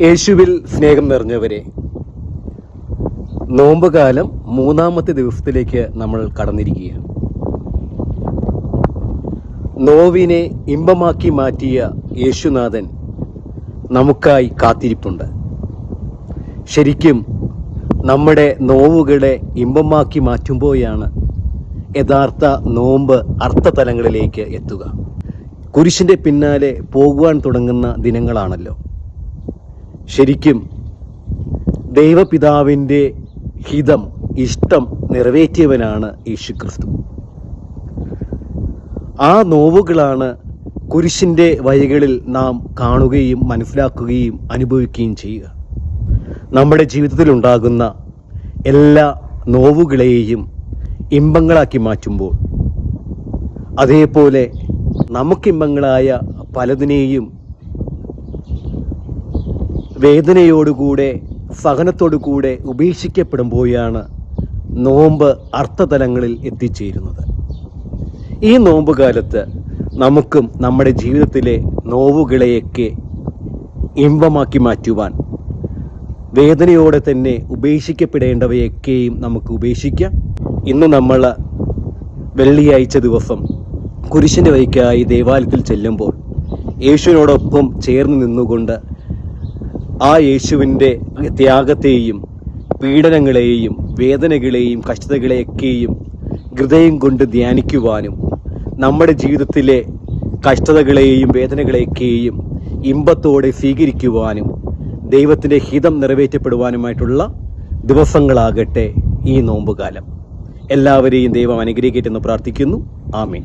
യേശുവിൽ സ്നേഹം നിറഞ്ഞവരെ, നോമ്പുകാലം 3-ാമത്തെ ദിവസത്തിലേക്ക് നമ്മൾ കടന്നിരിക്കുകയാണ്. നോവിനെ ഇമ്പമാക്കി മാറ്റിയ യേശുനാഥൻ നമുക്കായി കാത്തിരിപ്പുണ്ട്. ശരിക്കും നമ്മുടെ നോവുകളെ ഇമ്പമാക്കി മാറ്റുമ്പോഴാണ് യഥാർത്ഥ നോമ്പ് അർത്ഥതലങ്ങളിലേക്ക് എത്തുക. കുരിശിൻ്റെ പിന്നാലെ പോകുവാൻ തുടങ്ങുന്ന ദിനങ്ങളാണല്ലോ. ശരിക്കും ദൈവപിതാവിൻ്റെ ഹിതം, ഇഷ്ടം നിറവേറ്റിയവനാണ് യേശുക്രിസ്തു. ആ നോവുകളാണ് കുരിശിൻ്റെ വഴികളിൽ നാം കാണുകയും മനസ്സിലാക്കുകയും അനുഭവിക്കുകയും ചെയ്യുക. നമ്മുടെ ജീവിതത്തിലുണ്ടാകുന്ന എല്ലാ നോവുകളെയും ഇമ്പങ്ങളാക്കി മാറ്റുമ്പോൾ, അതേപോലെ നമുക്കിമ്പങ്ങളായ പലതിനെയും വേദനയോടുകൂടെ സഹനത്തോടുകൂടെ ഉപേക്ഷിക്കപ്പെടുമ്പോഴാണ് നോമ്പ് അർത്ഥതലങ്ങളിൽ എത്തിച്ചേരുന്നത്. ഈ നോമ്പുകാലത്ത് നമുക്കും നമ്മുടെ ജീവിതത്തിലെ നോവുകളെയൊക്കെ ഇമ്പമാക്കി മാറ്റുവാൻ, വേദനയോടെ തന്നെ ഉപേക്ഷിക്കപ്പെടേണ്ടവയൊക്കെയും നമുക്ക് ഉപേക്ഷിക്കാം. ഇന്ന് നമ്മൾ വെള്ളിയാഴ്ച ദിവസം കുരിശിൻ്റെ വഴിക്കായി ദേവാലയത്തിൽ ചെല്ലുമ്പോൾ യേശുവിനോടൊപ്പം ചേർന്ന് നിന്നുകൊണ്ട് ആ യേശുവിൻ്റെ ത്യാഗത്തെയും പീഡനങ്ങളെയും വേദനകളെയും കഷ്ടതകളെയൊക്കെയും ഹൃദയം കൊണ്ട് ധ്യാനിക്കുവാനും, നമ്മുടെ ജീവിതത്തിലെ കഷ്ടതകളെയും വേദനകളെയൊക്കെയും ഇമ്പത്തോടെ സ്വീകരിക്കുവാനും, ദൈവത്തിൻ്റെ ഹിതം നിറവേറ്റപ്പെടുവാനുമായിട്ടുള്ള ദിവസങ്ങളാകട്ടെ ഈ നോമ്പുകാലം. എല്ലാവരെയും ദൈവം അനുഗ്രഹിക്കട്ടെന്ന് പ്രാർത്ഥിക്കുന്നു. ആമേൻ.